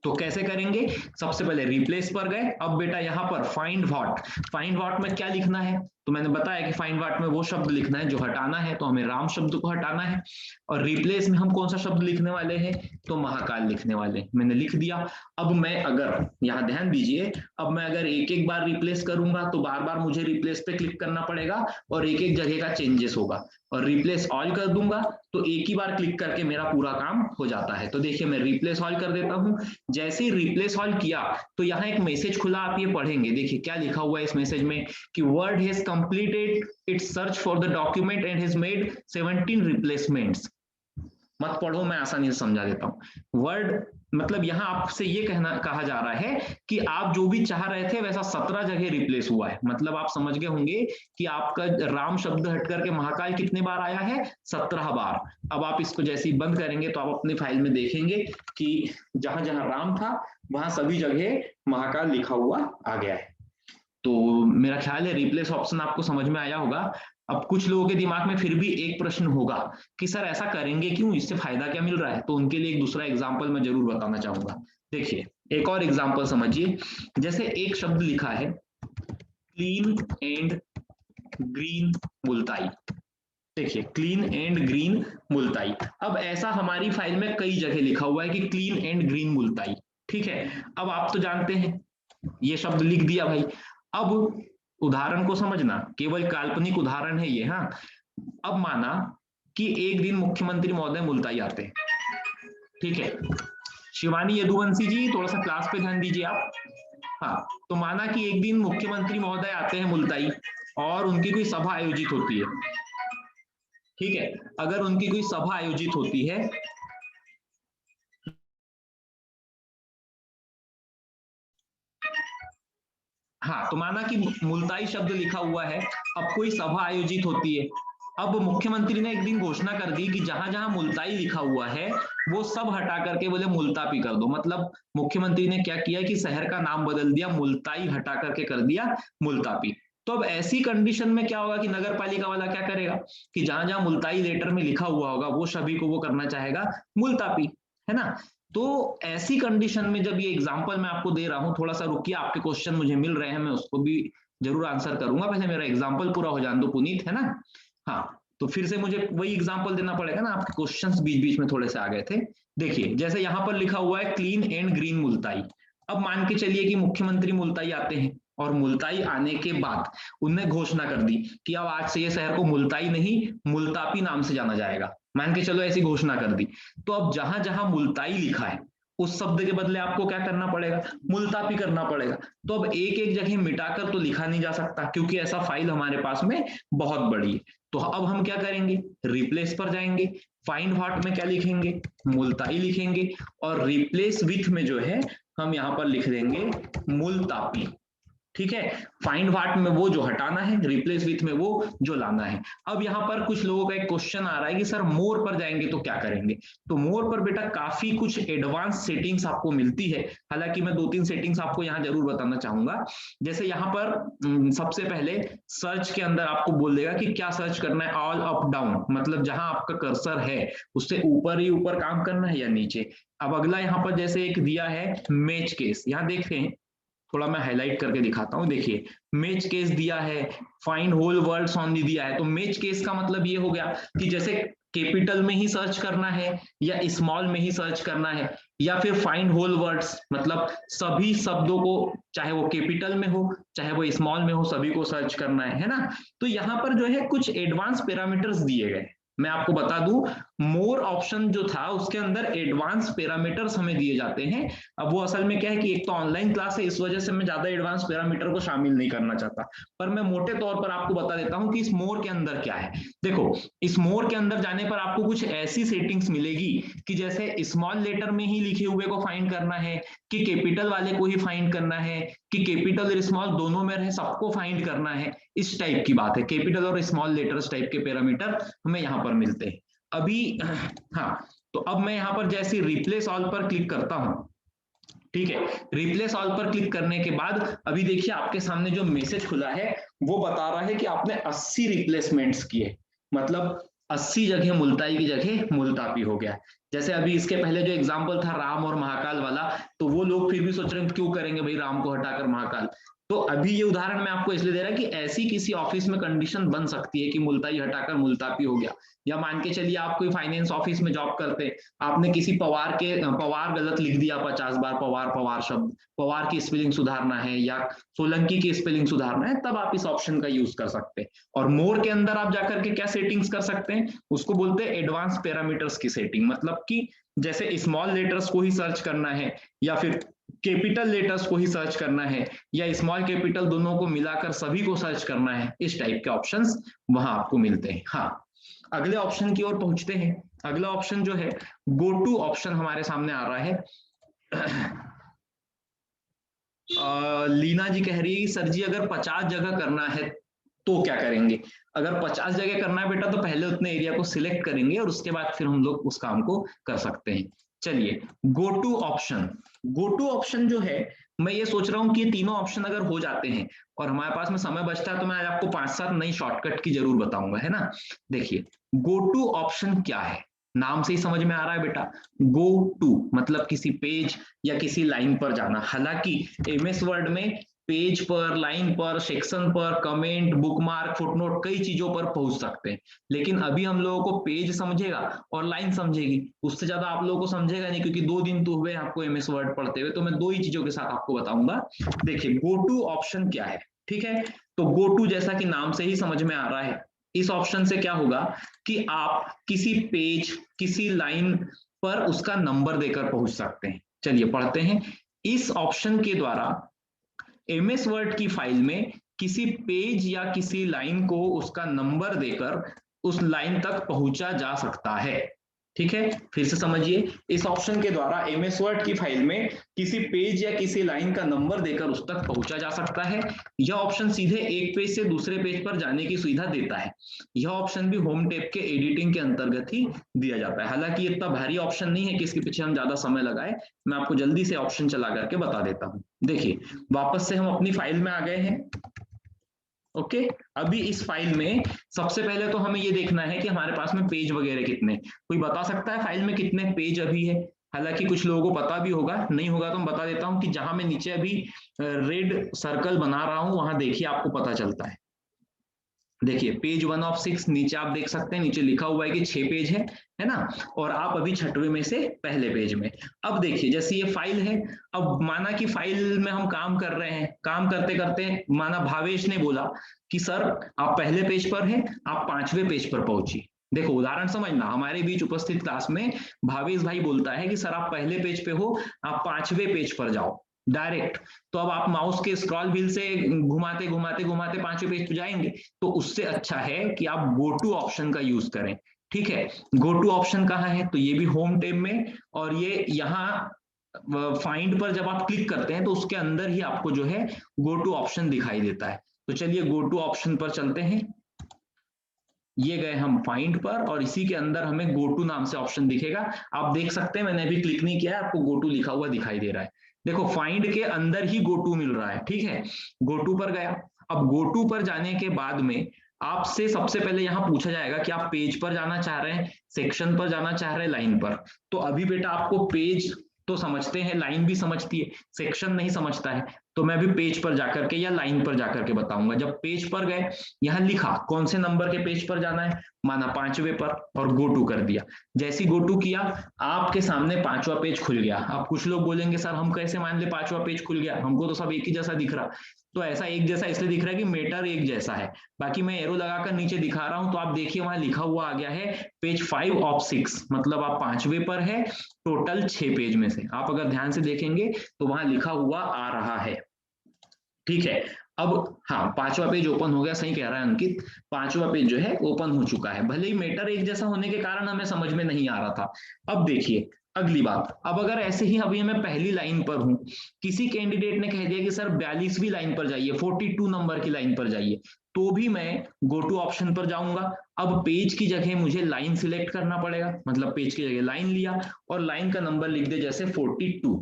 तो कैसे करेंगे, सबसे पहले रिप्लेस पर गए। अब बेटा यहाँ पर फाइंड व्हाट, फाइंड व्हाट में क्या लिखना है, तो मैंने बताया कि फाइंड व्हाट में वो शब्द लिखना है जो हटाना है, तो हमें राम शब्द को हटाना है। और रिप्लेस में हम कौन सा शब्द लिखने वाले हैं, तो महाकाल लिखने वाले। मैंने लिख दिया। अब मैं अगर, यहाँ ध्यान दीजिए, अब मैं अगर एक एक बार रिप्लेस करूंगा तो बार बार मुझे रिप्लेस पे क्लिक करना पड़ेगा और एक एक जगह का चेंजेस होगा। और रिप्लेस ऑल कर दूंगा तो एक ही बार क्लिक करके मेरा पूरा काम हो जाता है। तो देखिए मैं रिप्लेस ऑल कर देता हूं। जैसे ही रिप्लेस ऑल किया तो यहाँ एक मैसेज खुला, आप ये पढ़ेंगे। देखिए क्या लिखा हुआ है इस मैसेज में कि word has completed it's search for the document and has made 17 replacements. मत पढ़ो, मैं आसानी से समझा देता हूँ। वर्ड मतलब यहाँ आपसे ये कहा जा रहा है कि आप जो भी चाह रहे थे वैसा 17 जगह रिप्लेस हुआ है। मतलब आप समझ गए होंगे कि आपका राम शब्द हट करके महाकाल कितने बार आया है, 17 बार। अब आप इसको जैसे ही बंद करेंगे तो आप अपनी फाइल में देखेंगे कि जहां जहां राम था वहां सभी जगह महाकाल लिखा हुआ आ गया है। तो मेरा ख्याल है रिप्लेस ऑप्शन आपको समझ में आया होगा। अब कुछ लोगों के दिमाग में फिर भी एक प्रश्न होगा कि सर ऐसा करेंगे क्यों, इससे फायदा क्या मिल रहा है, तो उनके लिए एक दूसरा एग्जाम्पल मैं जरूर बताना चाहूंगा। देखिए एक और एग्जाम्पल समझिए। जैसे एक शब्द लिखा है क्लीन एंड ग्रीन मुल्ताई। देखिए क्लीन एंड ग्रीन मुल्ताई। अब ऐसा हमारी फाइल में कई जगह लिखा हुआ है कि क्लीन एंड ग्रीन मुल्ताई। ठीक है, अब आप तो जानते हैं ये शब्द लिख दिया भाई। अब उदाहरण को समझना, केवल काल्पनिक उदाहरण है ये। हाँ, अब माना कि एक दिन मुख्यमंत्री महोदय मुल्ताई आते हैं। ठीक है, शिवानी यदुवंशी जी थोड़ा सा क्लास पे ध्यान दीजिए आप। हाँ, तो माना कि एक दिन मुख्यमंत्री महोदय आते हैं मुल्ताई और उनकी कोई सभा आयोजित होती है। ठीक है, अगर उनकी कोई सभा आयोजित होती है, हाँ, तो माना कि मुल्ताई शब्द लिखा हुआ है, अब कोई सभा आयोजित होती है, अब मुख्यमंत्री ने एक दिन घोषणा कर दी कि जहां जहां मुल्ताई लिखा हुआ है वो सब हटा करके बोले मुल्तापी कर दो। मतलब मुख्यमंत्री ने क्या किया कि शहर का नाम बदल दिया, मुल्ताई हटा करके कर दिया मुल्तापी। तो अब ऐसी कंडीशन में क्या होगा कि नगर पालिका वाला क्या करेगा कि जहां जहां मुल्ताई लेटर में लिखा हुआ होगा वो सभी को वो करना चाहेगा मुल्तापी, है ना। तो ऐसी कंडीशन में जब ये एग्जांपल मैं आपको दे रहा हूं, थोड़ा सा रुकिए, आपके क्वेश्चन मुझे मिल रहे हैं, मैं उसको भी जरूर आंसर करूंगा, पहले मेरा एग्जांपल पूरा हो जाने दो पुनीत, है ना। हाँ, तो फिर से मुझे वही एग्जांपल देना पड़ेगा ना, आपके क्वेश्चंस बीच बीच में थोड़े से आ गए थे। देखिए जैसे यहाँ पर लिखा हुआ है क्लीन एंड ग्रीन मुल्ताई। अब मान के चलिए कि मुख्यमंत्री मुल्ताई आते हैं और मुल्ताई आने के बाद उनने घोषणा कर दी कि अब आज से ये शहर को मुल्ताई नहीं मुल्तापी नाम से जाना जाएगा, मान के चलो ऐसी घोषणा कर दी। तो अब जहां जहां मुल्ताई लिखा है उस शब्द के बदले आपको क्या करना पड़ेगा, मुल्तापी करना पड़ेगा। तो अब एक एक जगह मिटाकर तो लिखा नहीं जा सकता क्योंकि ऐसा फाइल हमारे पास में बहुत बड़ी है। तो अब हम क्या करेंगे, रिप्लेस पर जाएंगे, फाइंड व्हाट में क्या लिखेंगे, मुल्ताई लिखेंगे, और रिप्लेस विथ में जो है हम यहाँ पर लिख देंगे मुल्तापी। ठीक है, फाइंड व्हाट में वो जो हटाना है, रिप्लेस विथ में वो जो लाना है। अब यहाँ पर कुछ लोगों का एक क्वेश्चन आ रहा है कि सर मोर पर जाएंगे तो क्या करेंगे। तो मोर पर बेटा काफी कुछ एडवांस सेटिंग्स आपको मिलती है, हालांकि मैं 2-3 सेटिंग्स आपको यहाँ जरूर बताना चाहूंगा। जैसे यहाँ पर सबसे पहले सर्च के अंदर आपको बोल देगा कि क्या सर्च करना है, ऑल अप डाउन, मतलब जहां आपका कर्सर है उससे ऊपर ही ऊपर काम करना है या नीचे। अब अगला यहाँ पर जैसे एक दिया है मैच केस, यहाँ देखते हैं, थोड़ा मैं हाईलाइट करके दिखाता हूं, देखिए मैच केस दिया है, फाइंड होल वर्ड्स ओनली दिया है। तो मैच केस का मतलब ये हो गया कि जैसे कैपिटल में ही सर्च करना है या स्मॉल में ही सर्च करना है, या फिर फाइंड होल वर्ड्स मतलब सभी शब्दों को, चाहे वो कैपिटल में हो चाहे वो स्मॉल में हो, सभी को सर्च करना है ना। तो यहाँ पर जो है कुछ एडवांस पैरामीटर्स दिए गए। मैं आपको बता दूं, मोर ऑप्शन जो था उसके अंदर एडवांस पैरामीटर्स हमें दिए जाते हैं। अब वो असल में क्या है कि एक तो ऑनलाइन क्लास है, इस वजह से मैं ज्यादा एडवांस पैरामीटर को शामिल नहीं करना चाहता, पर मैं मोटे तौर पर आपको बता देता हूं कि इस मोर के अंदर क्या है। देखो, इस मोर के अंदर जाने पर आपको कुछ ऐसी सेटिंग्स मिलेगी कि जैसे स्मॉल लेटर में ही लिखे हुए को फाइंड करना है, कि कैपिटल वाले को ही फाइंड करना है, कि कैपिटल और स्मॉल दोनों में रहे सबको फाइंड करना है, इस टाइप की बात है। कैपिटल और स्मॉल लेटर्स टाइप के पैरामीटर हमें यहाँ पर मिलते हैं अभी। हाँ, तो अब मैं यहाँ पर जैसे रिप्लेस ऑल पर क्लिक करता हूं, ठीक है, रिप्लेस ऑल पर क्लिक करने के बाद अभी देखिए आपके सामने जो मैसेज खुला है वो बता रहा है कि आपने 80 रिप्लेसमेंट्स किए, मतलब 80 जगह मुल्ताई की जगह मुल्तापी हो गया। जैसे अभी इसके पहले जो एग्जांपल था राम और महाकाल वाला, तो वो लोग फिर भी सोच रहे हैं क्यों करेंगे भाई राम को हटाकर महाकाल। तो अभी ये उदाहरण मैं आपको इसलिए दे रहा कि ऐसी किसी ऑफिस में कंडीशन बन सकती है कि मुल्ताई हटाकर मुल्तापी हो गया। या मान के चलिए आप कोई फाइनेंस ऑफिस में जॉब करते हैं, आपने किसी पवार के पवार गलत लिख दिया 50 बार, पवार पवार शब्द, पवार की स्पेलिंग सुधारना है या सोलंकी की स्पेलिंग सुधारना है, तब आप इस ऑप्शन का यूज कर सकते हैं। और मोर के अंदर आप जाकर के क्या सेटिंग्स कर सकते हैं, उसको बोलते हैं एडवांस पैरामीटर्स की सेटिंग। मतलब कि जैसे स्मॉल लेटर्स को ही सर्च करना है या फिर कैपिटल लेटर्स को ही सर्च करना है या स्मॉल कैपिटल दोनों को मिलाकर सभी को सर्च करना है, इस टाइप के ऑप्शंस वहां आपको मिलते हैं। हाँ, अगले ऑप्शन की ओर पहुंचते हैं। अगला ऑप्शन जो है गो टू ऑप्शन हमारे सामने आ रहा है। लीना जी कह रही है सर जी अगर 50 जगह करना है तो क्या करेंगे। अगर 50 जगह करना है बेटा तो पहले उतने एरिया को सिलेक्ट करेंगे और उसके बाद फिर हम लोग उस काम को कर सकते हैं। चलिए, go to option, go to option जो है, मैं ये सोच रहा हूं कि ये तीनों ऑप्शन अगर हो जाते हैं और हमारे पास में समय बचता है तो मैं आज आपको 5-7 नई शॉर्टकट की जरूर बताऊंगा, है ना। देखिए, गो टू ऑप्शन क्या है, नाम से ही समझ में आ रहा है बेटा, गो टू मतलब किसी पेज या किसी लाइन पर जाना। हालांकि एमएस वर्ड में पेज पर, लाइन पर, सेक्शन पर, कमेंट, बुकमार्क, फुटनोट, कई चीजों पर पहुंच सकते हैं, लेकिन अभी हम लोगों को पेज समझेगा और लाइन समझेगी, उससे ज्यादा आप लोगों को समझेगा नहीं, क्योंकि 2 दिन तो हुए आपको एमएस वर्ड पढ़ते हुए। तो मैं 2 ही चीजों के साथ आपको बताऊंगा। देखिए, गो टू ऑप्शन क्या है, ठीक है। तो गो टू जैसा कि नाम से ही समझ में आ रहा है, इस ऑप्शन से क्या होगा कि आप किसी पेज, किसी लाइन पर उसका नंबर देकर पहुंच सकते हैं। चलिए पढ़ते हैं। इस ऑप्शन के द्वारा एमएस वर्ड की फाइल में किसी पेज या किसी लाइन को उसका नंबर देकर उस लाइन तक पहुंचा जा सकता है। ठीक है, फिर से समझिए, इस ऑप्शन के द्वारा एमएस वर्ड की फाइल में किसी पेज या किसी लाइन का नंबर देकर उस तक पहुंचा जा सकता है। यह ऑप्शन सीधे एक पेज से दूसरे पेज पर जाने की सुविधा देता है। यह ऑप्शन भी होम टैब के एडिटिंग के अंतर्गत ही दिया जाता है। हालांकि इतना भारी ऑप्शन नहीं है कि इसके पीछे हम ज्यादा समय लगाए, मैं आपको जल्दी से ऑप्शन चला करके बता देता हूं। देखिए, वापस से हम अपनी फाइल में आ गए हैं। ओके, अभी इस फाइल में सबसे पहले तो हमें ये देखना है कि हमारे पास में पेज वगैरह कितने, कोई बता सकता है फाइल में कितने पेज अभी है? हालांकि कुछ लोगों को पता भी होगा, नहीं होगा तो मैं बता देता हूं कि जहां मैं नीचे अभी रेड सर्कल बना रहा हूं वहां देखिए आपको पता चलता है। देखिए, पेज 1 ऑफ 6 नीचे आप देख सकते हैं, नीचे लिखा हुआ है कि 6 पेज है ना, और आप अभी 6वें में से पहले पेज में। अब देखिए, जैसे ये फाइल है, अब माना कि फाइल में हम काम कर रहे हैं, काम करते करते माना भावेश ने बोला कि सर आप पहले पेज पर हैं, आप 5वें पेज पर पहुंची। देखो उदाहरण समझना, हमारे बीच उपस्थित क्लास में भावेश भाई बोलता है कि सर आप पहले पेज पे हो, आप 5वें पेज पर जाओ डायरेक्ट। तो अब आप माउस के स्क्रॉल व्हील से घुमाते घुमाते घुमाते 5वें पेज पे जाएंगे, तो उससे अच्छा है कि आप गो टू ऑप्शन का यूज करें। ठीक है, गो टू ऑप्शन कहाँ है? तो ये भी होम टैब में, और ये यहाँ फाइंड पर जब आप क्लिक करते हैं तो उसके अंदर ही आपको जो है गो टू ऑप्शन दिखाई देता है। तो चलिए गो टू ऑप्शन पर चलते हैं। ये गए हम फाइंड पर, और इसी के अंदर हमें गो टू नाम से ऑप्शन दिखेगा। आप देख सकते हैं, मैंने अभी क्लिक नहीं किया है, आपको गो टू लिखा हुआ दिखाई दे रहा है। देखो फाइंड के अंदर ही गो टू मिल रहा है। ठीक है, गो टू पर गया। अब गो टू पर जाने के बाद में आपसे सबसे पहले यहां पूछा जाएगा कि आप पेज पर जाना चाह रहे हैं, सेक्शन पर जाना चाह रहे हैं, लाइन पर। तो अभी बेटा आपको पेज तो समझते हैं, लाइन भी समझती है, सेक्शन नहीं समझता है। तो मैं अभी पेज पर जाकर के या लाइन पर जाकर के बताऊंगा। जब पेज पर गए, यहां लिखा कौन से नंबर के पेज पर जाना है, माना 5वें पर, और गो टू कर दिया। जैसे गो टू किया, आपके सामने 5वां पेज खुल गया। अब कुछ लोग बोलेंगे सर हम कैसे मान ले 5वां पेज खुल गया, हमको तो सब एक ही जैसा दिख रहा। तो ऐसा एक जैसा इसलिए दिख रहा है कि मेटर एक जैसा है। बाकी मैं एरो लगाकर नीचे दिखा रहा हूं, तो आप देखिए वहां लिखा हुआ आ गया है पेज 5 ऑफ 6, मतलब आप 5वें पर है टोटल 6 पेज में से। आप अगर ध्यान से देखेंगे तो वहां लिखा हुआ आ रहा है। ठीक है, अब हाँ 5वां पेज ओपन हो गया, सही कह रहा है अंकित, 5वां पेज जो है ओपन हो चुका है। भले ही मेटर एक जैसा होने के कारण हमें समझ में नहीं आ रहा था। अब देखिए अगली बात, अब अगर ऐसे ही अभी मैं पहली लाइन पर हूं, किसी कैंडिडेट ने कह दिया कि सर 42वीं लाइन पर जाइए, 42 नंबर की लाइन पर जाइए, तो भी मैं गो टू ऑप्शन पर जाऊंगा। अब पेज की जगह मुझे लाइन सिलेक्ट करना पड़ेगा, मतलब पेज की जगह लाइन लिया और लाइन का नंबर लिख दे जैसे 42।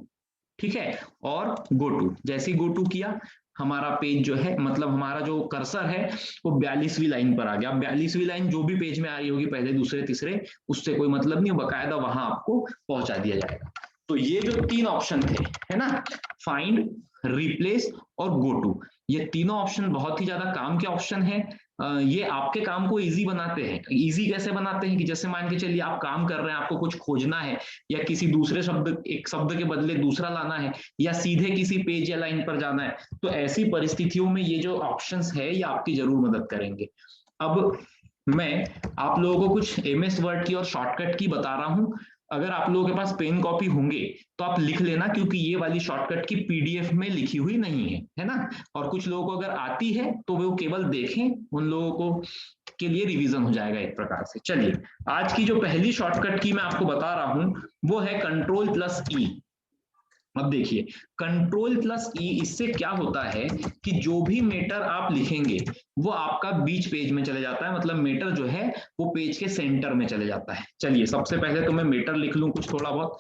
ठीक है, और गो टू, जैसे गो टू किया, हमारा पेज जो है, मतलब हमारा जो कर्सर है वो 42वीं लाइन पर आ गया। 42वीं लाइन जो भी पेज में आ रही होगी, पहले दूसरे तीसरे, उससे कोई मतलब नहीं, बकायदा वहां आपको पहुंचा दिया जाएगा। तो ये जो 3 ऑप्शन थे, है ना, फाइंड, रिप्लेस और गो टू, ये तीनों ऑप्शन बहुत ही ज्यादा काम के ऑप्शन है। ये आपके काम को इजी बनाते हैं। इजी कैसे बनाते हैं कि जैसे मान के चलिए आप काम कर रहे हैं, आपको कुछ खोजना है, या किसी दूसरे शब्द, एक शब्द के बदले दूसरा लाना है, या सीधे किसी पेज या लाइन पर जाना है, तो ऐसी परिस्थितियों में ये जो ऑप्शंस है ये आपकी जरूर मदद करेंगे। अब मैं आप लोगों को कुछ एमएस वर्ड की और शॉर्टकट की बता रहा हूं। अगर आप लोगों के पास पेन कॉपी होंगे तो आप लिख लेना, क्योंकि ये वाली शॉर्टकट की पीडीएफ में लिखी हुई नहीं है ना। और कुछ लोगों को अगर आती है तो वो केवल देखें, उन लोगों को के लिए रिवीजन हो जाएगा एक प्रकार से। चलिए, आज की जो पहली शॉर्टकट की मैं आपको बता रहा हूं वो है कंट्रोल प्लस ई। अब देखिए, कंट्रोल प्लस ई, इससे क्या होता है कि जो भी मेटर आप लिखेंगे वो आपका बीच पेज में चले जाता है, मतलब मेटर जो है वो पेज के सेंटर में चले जाता है। चलिए सबसे पहले तो मैं मेटर लिख लूं कुछ थोड़ा बहुत।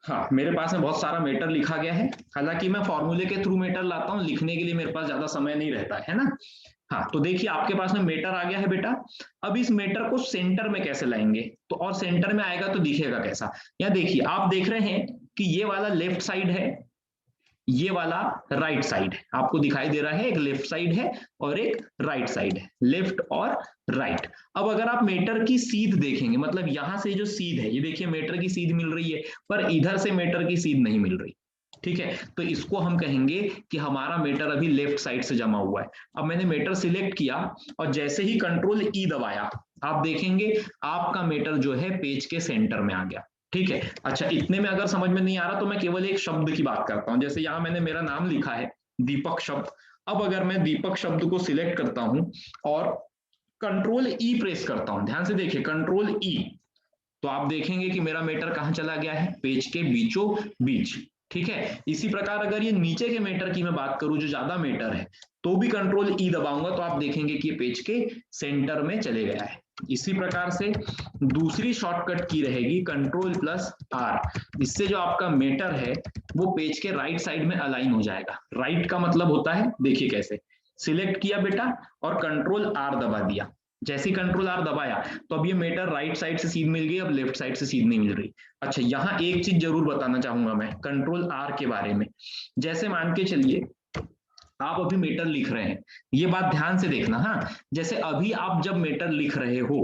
हाँ, मेरे पास में बहुत सारा मेटर लिखा गया है, हालांकि मैं फॉर्मूले के थ्रू मेटर लाता हूँ, लिखने के लिए मेरे पास ज्यादा समय नहीं रहता है ना। हाँ, तो देखिए आपके पास में मेटर आ गया है बेटा। अब इस मेटर को सेंटर में कैसे लाएंगे, तो और सेंटर में आएगा तो दिखेगा कैसा, यहाँ देखिए आप देख रहे हैं कि ये वाला लेफ्ट साइड है, ये वाला राइट साइड है, आपको दिखाई दे रहा है, एक लेफ्ट साइड है और एक राइट साइड है, लेफ्ट और राइट। अब अगर आप मेटर की सीध देखेंगे, मतलब यहां से जो सीध है, ये देखिए मेटर की सीध मिल रही है, पर इधर से मेटर की सीध नहीं मिल रही। ठीक है, तो इसको हम कहेंगे कि हमारा मेटर अभी लेफ्ट साइड से जमा हुआ है। अब मैंने मेटर सिलेक्ट किया और जैसे ही कंट्रोल ई दबाया, आप देखेंगे आपका मेटर जो है पेज के सेंटर में आ गया। ठीक है, अच्छा इतने में अगर समझ में नहीं आ रहा तो मैं केवल एक शब्द की बात करता हूं। जैसे यहां मैंने मेरा नाम लिखा है दीपक शब्द। अब अगर मैं दीपक शब्द को सिलेक्ट करता हूं और कंट्रोल ई प्रेस करता हूं, ध्यान से देखिए कंट्रोल ई, तो आप देखेंगे कि मेरा मीटर कहां चला गया है, पेज के बीचों बीच। ठीक है, इसी प्रकार अगर ये नीचे के मीटर की मैं बात करूं जो ज्यादा मीटर है, तो भी कंट्रोल ई दबाऊंगा तो आप देखेंगे कि ये पेज के सेंटर में चले गया है। इसी प्रकार से दूसरी शॉर्टकट की रहेगी कंट्रोल प्लस आर, इससे जो आपका मीटर है वो पेज के राइट साइड में अलाइन हो जाएगा। राइट का मतलब होता है, देखिए कैसे, सिलेक्ट किया बेटा और कंट्रोल आर दबा दिया, जैसे ही कंट्रोल आर दबाया तो अब ये मीटर राइट साइड से सीध मिल गई, अब लेफ्ट साइड से सीध नहीं मिल रही। अच्छा, यहाँ एक चीज जरूर बताना चाहूंगा मैं कंट्रोल आर के बारे में। जैसे मान के चलिए आप अभी मीटर लिख रहे हैं, ये बात ध्यान से देखना। हाँ, जैसे अभी आप जब मीटर लिख रहे हो,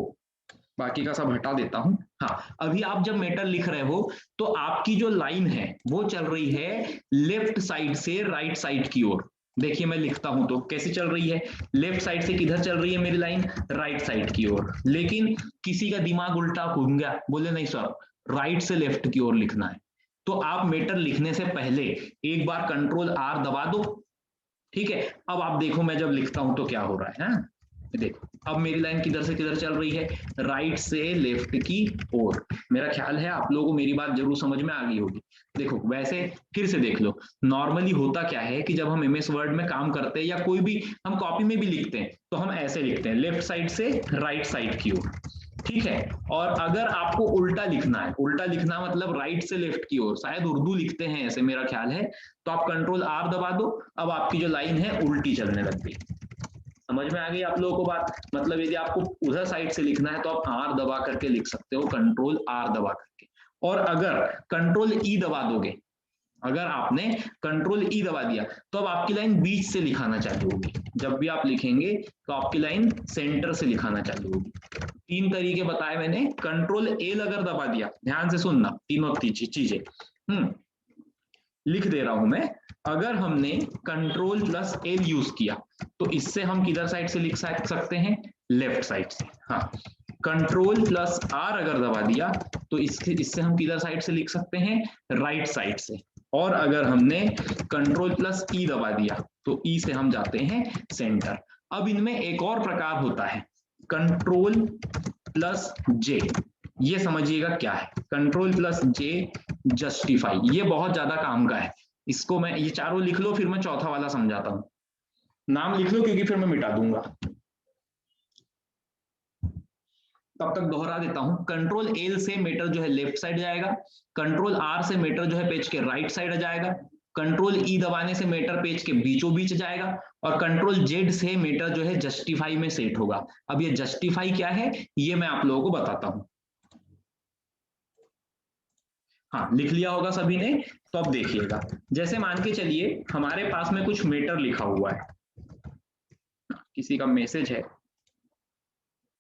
बाकी का सब हटा देता हूं। हाँ, अभी आप जब मीटर लिख रहे हो तो आपकी जो लाइन है वो चल रही है लेफ्ट साइड से राइट साइड की ओर। देखिए मैं लिखता हूं तो कैसे चल रही है, लेफ्ट साइड से किधर चल रही है मेरी लाइन, राइट साइड की ओर। लेकिन किसी का दिमाग उल्टा घूम गया, बोले नहीं सर राइट से लेफ्ट की ओर लिखना है, तो आप मीटर लिखने से पहले एक बार कंट्रोल आर दबा दो। ठीक है, अब आप देखो मैं जब लिखता हूं तो क्या हो रहा है। हाँ? देखो अब मेरी लाइन किधर से किधर चल रही है, राइट से लेफ्ट की ओर। मेरा ख्याल है आप लोगों को मेरी बात जरूर समझ में आ गई होगी। देखो वैसे फिर से देख लो, नॉर्मली होता क्या है कि जब हम एमएस वर्ड में काम करते हैं या कोई भी हम कॉपी में भी लिखते हैं तो हम ऐसे लिखते हैं, लेफ्ट साइड से राइट साइड की ओर। ठीक है, और अगर आपको उल्टा लिखना है, उल्टा लिखना मतलब राइट से लेफ्ट की ओर, शायद उर्दू लिखते हैं ऐसे मेरा ख्याल है, तो आप कंट्रोल आर दबा दो, अब आपकी जो लाइन है उल्टी चलने लग गई। समझ में आ गई आप लोगों को बात, मतलब यदि आपको उधर साइड से लिखना है तो आप आर दबा करके लिख सकते हो, कंट्रोल आर दबा करके। और अगर कंट्रोल ई दबा दोगे, अगर आपने कंट्रोल ई दबा दिया तो अब आपकी लाइन बीच से लिखाना चालू होगी। जब भी आप लिखेंगे तो आपकी लाइन सेंटर से लिखाना चालू होगी। तीन तरीके बताए मैंने, कंट्रोल एल अगर दबा दिया, ध्यान से सुनना तीनों चीजें लिख दे रहा हूं मैं। अगर हमने कंट्रोल प्लस एल यूज किया तो इससे हम किधर साइड से लिख सकते हैं, लेफ्ट साइड से। हाँ, कंट्रोल प्लस आर अगर दबा दिया तो इससे हम किधर साइड से लिख सकते हैं, राइट साइड से। और अगर हमने कंट्रोल प्लस ई दबा दिया तो ई से हम जाते हैं सेंटर। अब इनमें एक और प्रकार होता है कंट्रोल प्लस जे, ये समझिएगा क्या है कंट्रोल प्लस जे, जस्टिफाई। ये बहुत ज्यादा काम का है, इसको मैं ये चारों लिख लो फिर मैं चौथा वाला समझाता हूं। नाम लिख लो क्योंकि फिर मैं मिटा दूंगा, तब तक दोहरा देता हूं। कंट्रोल एल से मीटर जो है लेफ्ट साइड जाएगा, कंट्रोल आर से मीटर जो है पेज के राइट साइड जाएगा, कंट्रोल ई दबाने से मीटर पेज के बीचों बीच जाएगा, और कंट्रोल जेड से मीटर जो है जस्टिफाई में सेट होगा। अब ये जस्टिफाई क्या है ये मैं आप लोगों को बताता हूं। हाँ, लिख लिया होगा सभी ने, तो अब देखिएगा, जैसे मान के चलिए हमारे पास में कुछ मीटर लिखा हुआ है, किसी का मैसेज है,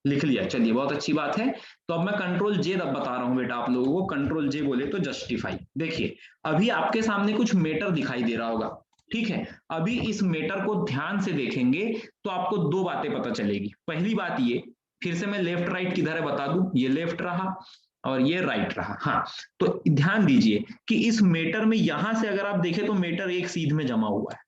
लिख लिया, चलिए बहुत अच्छी बात है। तो अब मैं कंट्रोल जे बता रहा हूं बेटा आप लोगों को, कंट्रोल जे बोले तो जस्टिफाई। देखिए अभी आपके सामने कुछ मीटर दिखाई दे रहा होगा, ठीक है। अभी इस मीटर को ध्यान से देखेंगे तो आपको दो बातें पता चलेगी। पहली बात ये, फिर से मैं लेफ्ट राइट किधर है बता दूं, ये लेफ्ट रहा और ये राइट रहा। हाँ, तो ध्यान दीजिए कि इस मीटर में यहां से अगर आप देखें तो मीटर एक सीध में जमा हुआ है,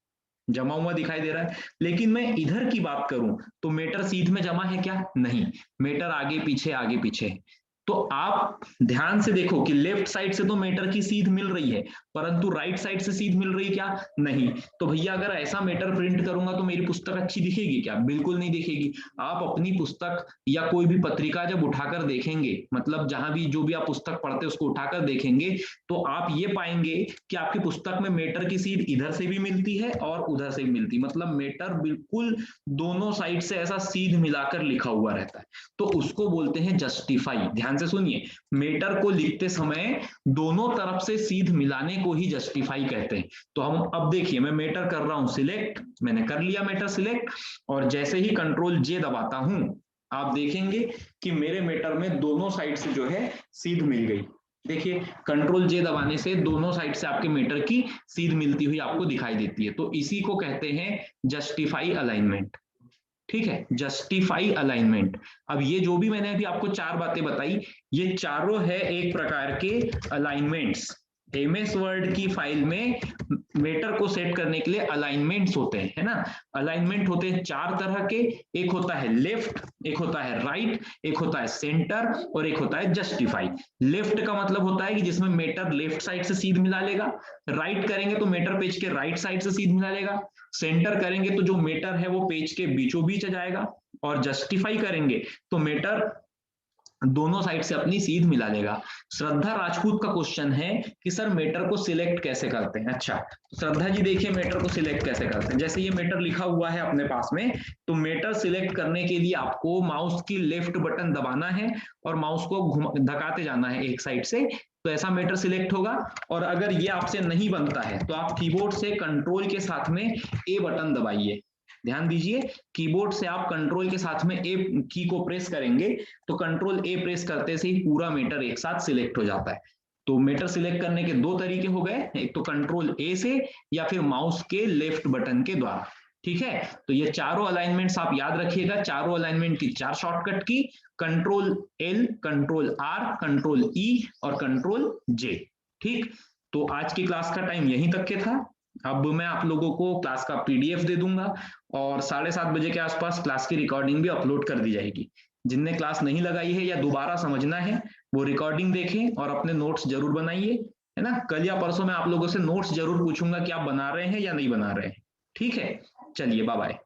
जमा हुआ दिखाई दे रहा है। लेकिन मैं इधर की बात करूं तो मीटर सीध में जमा है क्या, नहीं, मीटर आगे पीछे। तो आप ध्यान से देखो कि लेफ्ट साइड से तो मीटर की सीध मिल रही है, परंतु राइट साइड से सीध मिल रही क्या, नहीं। तो भैया अगर ऐसा मीटर प्रिंट करूंगा तो मेरी पुस्तक अच्छी दिखेगी क्या, बिल्कुल नहीं दिखेगी। आप अपनी पुस्तक या कोई भी पत्रिका जब उठाकर देखेंगे, मतलब जहां भी जो भी आप पुस्तक पढ़ते हैं उसको उठाकर देखेंगे, तो आप ये पाएंगे कि आपकी पुस्तक में मीटर की सीध इधर से भी मिलती है और उधर से भी मिलती, मतलब मीटर बिल्कुल दोनों साइड से ऐसा सीध मिलाकर लिखा हुआ रहता है, तो उसको बोलते हैं जस्टिफाई। ध्यान से सुनिए, मीटर को लिखते समय दोनों तरफ से सीध मिलाने को ही जस्टिफाई कहते हैं। तो हम अब देखिए मैं मीटर कर रहा हूं सिलेक्ट, मैंने कर लिया मीटर सिलेक्ट, और जैसे ही कंट्रोल जे दबाता हूं आप देखेंगे कि मेरे मीटर में दोनों साइड से जो है सीध मिल गई। देखिए कंट्रोल जे दबाने से दोनों साइड से आपके मीटर की सीध मिलती हुई आपको दिखाई देती है, तो इसी को कहते हैं जस्टिफाई अलाइनमेंट। ठीक है, जस्टिफाई अलाइनमेंट। अब ये जो भी मैंने अभी आपको चार बातें बताई, ये चारों है एक प्रकार के अलाइनमेंट्स। एमएस वर्ड की फाइल में मेटर को सेट करने के लिए अलाइनमेंट्स होते हैं, है ना। अलाइनमेंट होते हैं 4 तरह के, एक होता है लेफ्ट, एक होता है राइट, एक होता है सेंटर और एक होता है जस्टिफाई। लेफ्ट का मतलब होता है कि जिसमें मेटर लेफ्ट साइड से सीध मिला लेगा, राइट करेंगे तो मेटर पेज के राइट साइड से सीध मिला लेगा, सेंटर करेंगे तो जो मेटर है वो पेज के बीचों बीच आ जाएगा, और जस्टिफाई करेंगे तो मेटर दोनों साइड से अपनी सीध मिला लेगा। श्रद्धा राजपूत का क्वेश्चन है कि सर मेटर को सिलेक्ट कैसे करते हैं। अच्छा, श्रद्धा जी देखिए मेटर को सिलेक्ट कैसे करते हैं। जैसे ये मेटर लिखा हुआ है अपने पास में, तो मेटर सिलेक्ट करने के लिए आपको माउस की लेफ्ट बटन दबाना है और माउस को धकाते जाना है एक साइड से, तो ऐसा मेटर सिलेक्ट होगा। और अगर ये आपसे नहीं बनता है तो आप कीबोर्ड से कंट्रोल के साथ में ए बटन दबाइए। ध्यान दीजिए, कीबोर्ड से आप कंट्रोल के साथ में ए की को प्रेस करेंगे तो कंट्रोल ए प्रेस करते से ही पूरा मेटर एक साथ सिलेक्ट हो जाता है। तो मेटर सिलेक्ट करने के 2 तरीके हो गए, एक तो कंट्रोल ए से या फिर माउस के लेफ्ट बटन के द्वारा। ठीक है, तो ये चारों अलाइनमेंट्स आप याद रखिएगा, चारों अलाइनमेंट की 4 शॉर्टकट की, control L, control R, control E और कंट्रोल जे। ठीक, तो आज की क्लास का टाइम यहीं तक के था। अब मैं आप लोगों को क्लास का पीडीएफ दे दूंगा और 7:30 बजे के आसपास क्लास की रिकॉर्डिंग भी अपलोड कर दी जाएगी। जिनने क्लास नहीं लगाई है या दोबारा समझना है वो रिकॉर्डिंग देखें और अपने नोट्स जरूर बनाइए, है ना। कल या परसों मैं आप लोगों से नोट्स जरूर पूछूंगा कि आप बना रहे हैं या नहीं बना रहे हैं। ठीक है, चलिए बाय बाय।